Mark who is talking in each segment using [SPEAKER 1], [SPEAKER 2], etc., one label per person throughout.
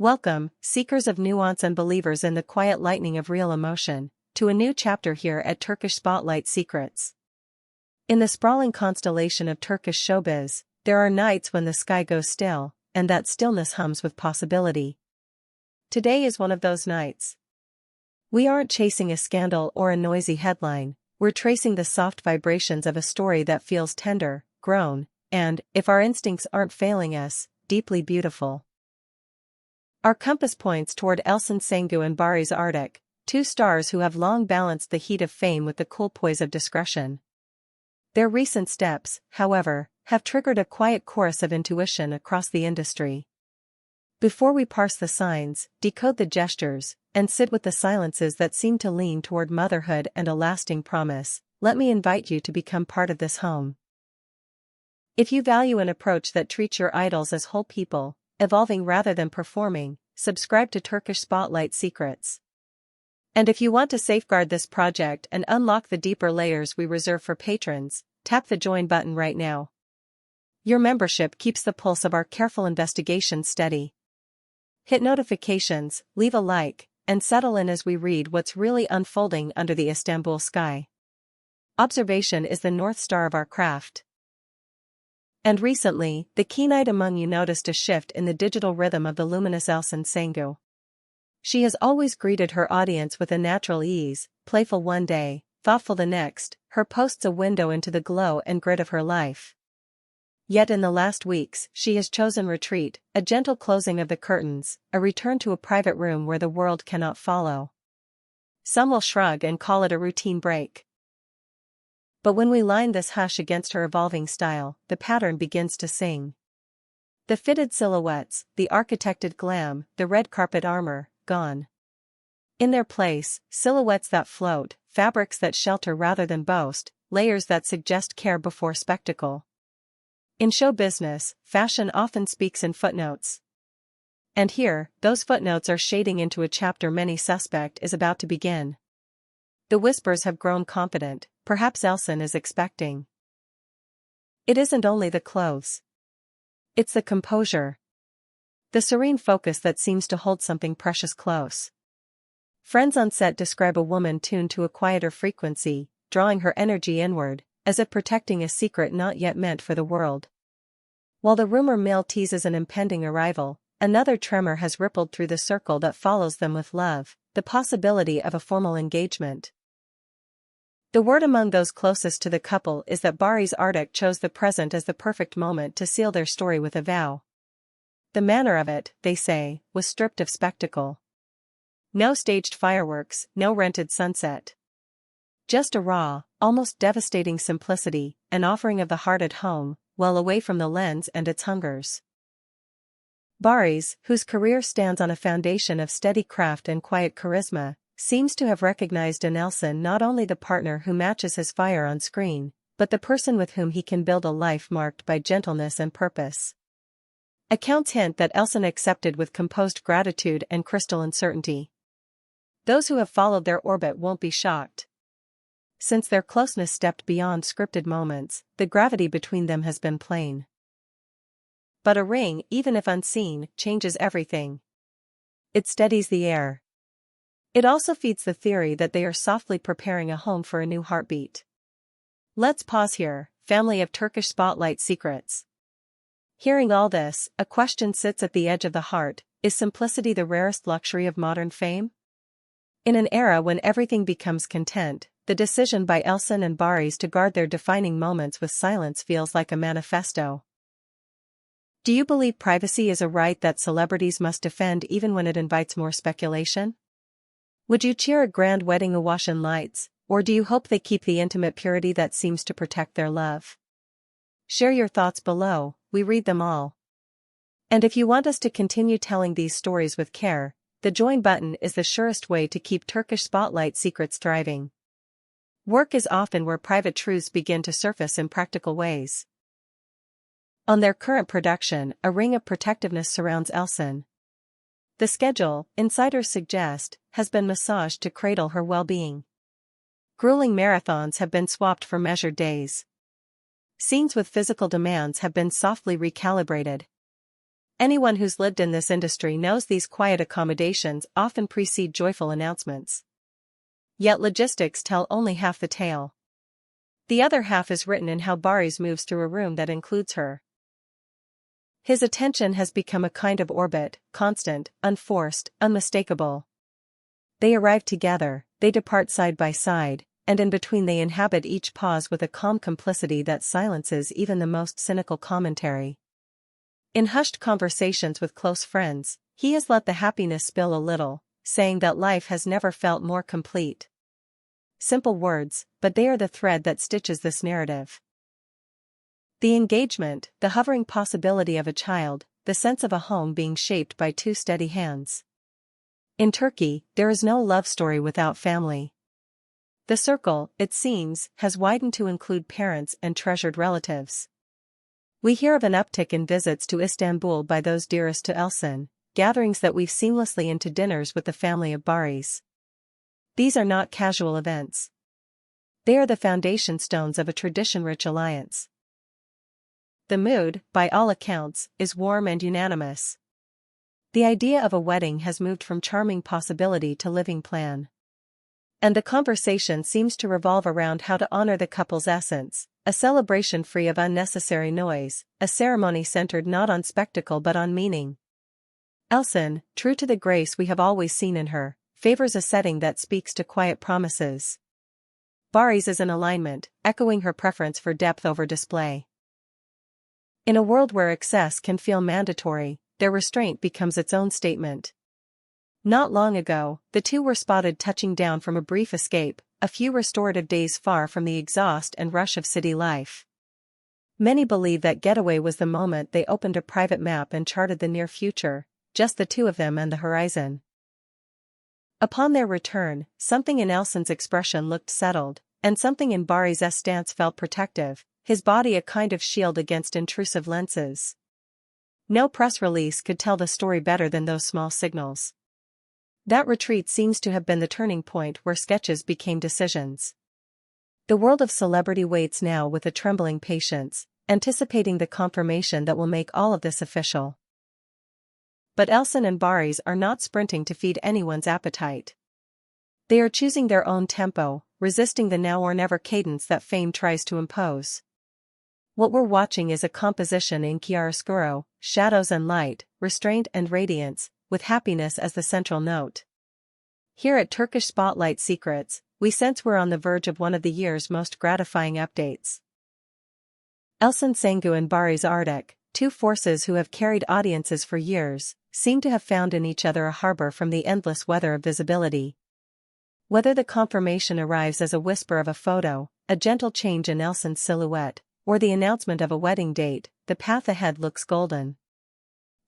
[SPEAKER 1] Welcome, seekers of nuance and believers in the quiet lightning of real emotion, to a new chapter here at Turkish Spotlight Secrets. In the sprawling constellation of Turkish showbiz, there are nights when the sky goes still, and that stillness hums with possibility. Today is one of those nights. We aren't chasing a scandal or a noisy headline, we're tracing the soft vibrations of a story that feels tender, grown, and, if our instincts aren't failing us, deeply beautiful. Our compass points toward Elçin Sangu and Barış Arduç, two stars who have long balanced the heat of fame with the cool poise of discretion. Their recent steps, however, have triggered a quiet chorus of intuition across the industry. Before we parse the signs, decode the gestures, and sit with the silences that seem to lean toward motherhood and a lasting promise, let me invite you to become part of this home. If you value an approach that treats your idols as whole people, evolving rather than performing, subscribe to Turkish Spotlight Secrets. And if you want to safeguard this project and unlock the deeper layers we reserve for patrons, tap the join button right now. Your membership keeps the pulse of our careful investigation steady. Hit notifications, leave a like, and settle in as we read what's really unfolding under the Istanbul sky. Observation is the North Star of our craft. And recently, the keen-eyed among you noticed a shift in the digital rhythm of the luminous Elçin Sangu. She has always greeted her audience with a natural ease, playful one day, thoughtful the next, her posts a window into the glow and grit of her life. Yet in the last weeks, she has chosen retreat, a gentle closing of the curtains, a return to a private room where the world cannot follow. Some will shrug and call it a routine break. But when we line this hush against her evolving style, the pattern begins to sing. The fitted silhouettes, the architected glam, the red carpet armor, gone. In their place, silhouettes that float, fabrics that shelter rather than boast, layers that suggest care before spectacle. In show business, fashion often speaks in footnotes. And here, those footnotes are shading into a chapter many suspect is about to begin. The whispers have grown confident, perhaps Elçin is expecting. It isn't only the clothes. It's the composure. The serene focus that seems to hold something precious close. Friends on set describe a woman tuned to a quieter frequency, drawing her energy inward, as if protecting a secret not yet meant for the world. While the rumor mill teases an impending arrival, another tremor has rippled through the circle that follows them with love, the possibility of a formal engagement. The word among those closest to the couple is that Barış Arduç chose the present as the perfect moment to seal their story with a vow. The manner of it, they say, was stripped of spectacle. No staged fireworks, no rented sunset. Just a raw, almost devastating simplicity, an offering of the heart at home, well away from the lens and its hungers. Barış, whose career stands on a foundation of steady craft and quiet charisma, seems to have recognized in Elçin not only the partner who matches his fire on screen, but the person with whom he can build a life marked by gentleness and purpose. Accounts hint that Elçin accepted with composed gratitude and crystal uncertainty. Those who have followed their orbit won't be shocked. Since their closeness stepped beyond scripted moments, the gravity between them has been plain. But a ring, even if unseen, changes everything. It steadies the air. It also feeds the theory that they are softly preparing a home for a new heartbeat. Let's pause here, family of Turkish Spotlight Secrets. Hearing all this, a question sits at the edge of the heart: is simplicity the rarest luxury of modern fame? In an era when everything becomes content, the decision by Elçin and Barış to guard their defining moments with silence feels like a manifesto. Do you believe privacy is a right that celebrities must defend even when it invites more speculation? Would you cheer a grand wedding awash in lights, or do you hope they keep the intimate purity that seems to protect their love? Share your thoughts below, we read them all. And if you want us to continue telling these stories with care, the join button is the surest way to keep Turkish Spotlight Secrets thriving. Work is often where private truths begin to surface in practical ways. On their current production, a ring of protectiveness surrounds Elçin. The schedule, insiders suggest, has been massaged to cradle her well-being. Grueling marathons have been swapped for measured days. Scenes with physical demands have been softly recalibrated. Anyone who's lived in this industry knows these quiet accommodations often precede joyful announcements. Yet logistics tell only half the tale. The other half is written in how Barış moves through a room that includes her. His attention has become a kind of orbit, constant, unforced, unmistakable. They arrive together, they depart side by side, and in between they inhabit each pause with a calm complicity that silences even the most cynical commentary. In hushed conversations with close friends, he has let the happiness spill a little, saying that life has never felt more complete. Simple words, but they are the thread that stitches this narrative. The engagement, the hovering possibility of a child, the sense of a home being shaped by two steady hands. In Turkey, there is no love story without family. The circle, it seems, has widened to include parents and treasured relatives. We hear of an uptick in visits to Istanbul by those dearest to Elçin, gatherings that weave seamlessly into dinners with the family of Barış. These are not casual events. They are the foundation stones of a tradition-rich alliance. The mood, by all accounts, is warm and unanimous. The idea of a wedding has moved from charming possibility to living plan. And the conversation seems to revolve around how to honor the couple's essence, a celebration free of unnecessary noise, a ceremony centered not on spectacle but on meaning. Elçin, true to the grace we have always seen in her, favors a setting that speaks to quiet promises. Barış is in alignment, echoing her preference for depth over display. In a world where excess can feel mandatory, their restraint becomes its own statement. Not long ago, the two were spotted touching down from a brief escape, a few restorative days far from the exhaust and rush of city life. Many believe that getaway was the moment they opened a private map and charted the near future, just the two of them and the horizon. Upon their return, something in Elçin's expression looked settled, and something in Barış's stance felt protective, his body a kind of shield against intrusive lenses. No press release could tell the story better than those small signals. That retreat seems to have been the turning point where sketches became decisions. The world of celebrity waits now with a trembling patience, anticipating the confirmation that will make all of this official. But Elçin and Barış are not sprinting to feed anyone's appetite. They are choosing their own tempo, resisting the now or never cadence that fame tries to impose. What we're watching is a composition in chiaroscuro, shadows and light, restraint and radiance, with happiness as the central note. Here at Turkish Spotlight Secrets, we sense we're on the verge of one of the year's most gratifying updates. Elçin Sangu and Barış Arduç, two forces who have carried audiences for years, seem to have found in each other a harbor from the endless weather of visibility. Whether the confirmation arrives as a whisper of a photo, a gentle change in Elçin's silhouette, or the announcement of a wedding date, the path ahead looks golden.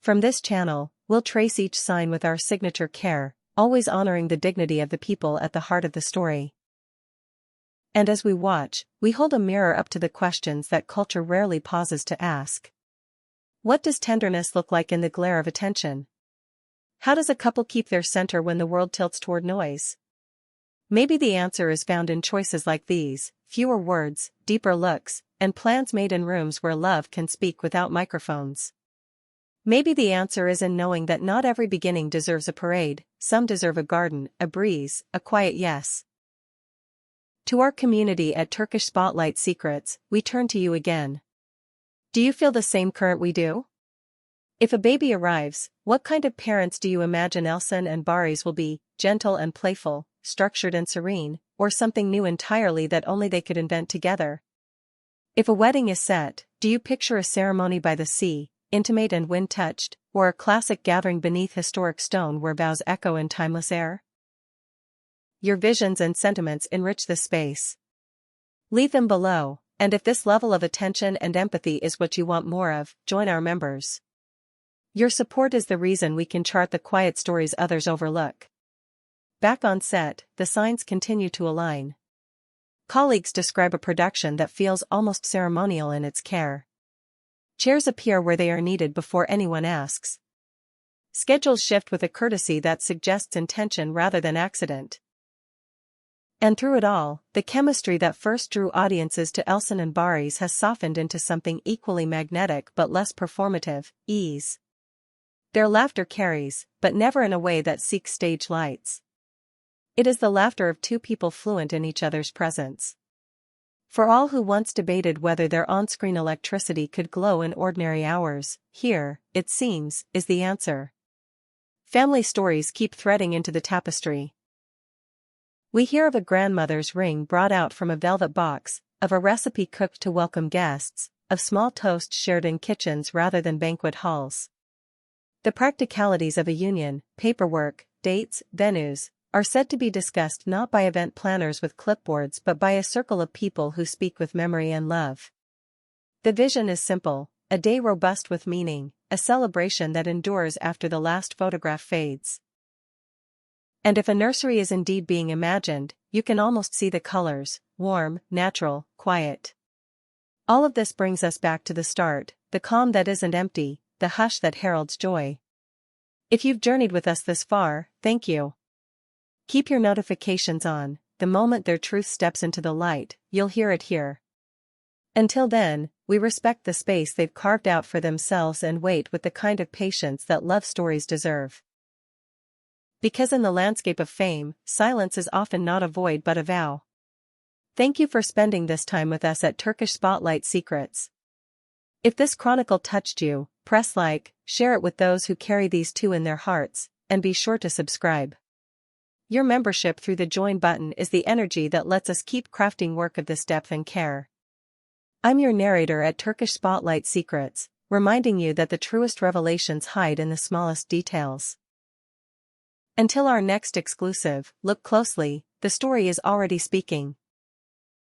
[SPEAKER 1] From this channel, we'll trace each sign with our signature care, always honoring the dignity of the people at the heart of the story. And as we watch, we hold a mirror up to the questions that culture rarely pauses to ask. What does tenderness look like in the glare of attention? How does a couple keep their center when the world tilts toward noise? Maybe the answer is found in choices like these: fewer words, deeper looks, and plans made in rooms where love can speak without microphones. Maybe the answer is in knowing that not every beginning deserves a parade, some deserve a garden, a breeze, a quiet yes. To our community at Turkish Spotlight Secrets, we turn to you again. Do you feel the same current we do? If a baby arrives, what kind of parents do you imagine Elçin and Barış will be? Gentle and playful, structured and serene, or something new entirely that only they could invent together? If a wedding is set, do you picture a ceremony by the sea, intimate and wind-touched, or a classic gathering beneath historic stone where vows echo in timeless air? Your visions and sentiments enrich this space. Leave them below, and if this level of attention and empathy is what you want more of, join our members. Your support is the reason we can chart the quiet stories others overlook. Back on set, the signs continue to align. Colleagues describe a production that feels almost ceremonial in its care. Chairs appear where they are needed before anyone asks. Schedules shift with a courtesy that suggests intention rather than accident. And through it all, the chemistry that first drew audiences to Elçin and Barış has softened into something equally magnetic but less performative: ease. Their laughter carries, but never in a way that seeks stage lights. It is the laughter of two people fluent in each other's presence. For all who once debated whether their on-screen electricity could glow in ordinary hours, here, it seems, is the answer. Family stories keep threading into the tapestry. We hear of a grandmother's ring brought out from a velvet box, of a recipe cooked to welcome guests, of small toast shared in kitchens rather than banquet halls. The practicalities of a union, paperwork, dates, venues, are said to be discussed not by event planners with clipboards but by a circle of people who speak with memory and love. The vision is simple, a day robust with meaning, a celebration that endures after the last photograph fades. And if a nursery is indeed being imagined, you can almost see the colors, warm, natural, quiet. All of this brings us back to the start, the calm that isn't empty, the hush that heralds joy. If you've journeyed with us this far, thank you. Keep your notifications on, the moment their truth steps into the light, you'll hear it here. Until then, we respect the space they've carved out for themselves and wait with the kind of patience that love stories deserve. Because in the landscape of fame, silence is often not a void but a vow. Thank you for spending this time with us at Turkish Spotlight Secrets. If this chronicle touched you, press like, share it with those who carry these two in their hearts, and be sure to subscribe. Your membership through the join button is the energy that lets us keep crafting work of this depth and care. I'm your narrator at Turkish Spotlight Secrets, reminding you that the truest revelations hide in the smallest details. Until our next exclusive, look closely, the story is already speaking.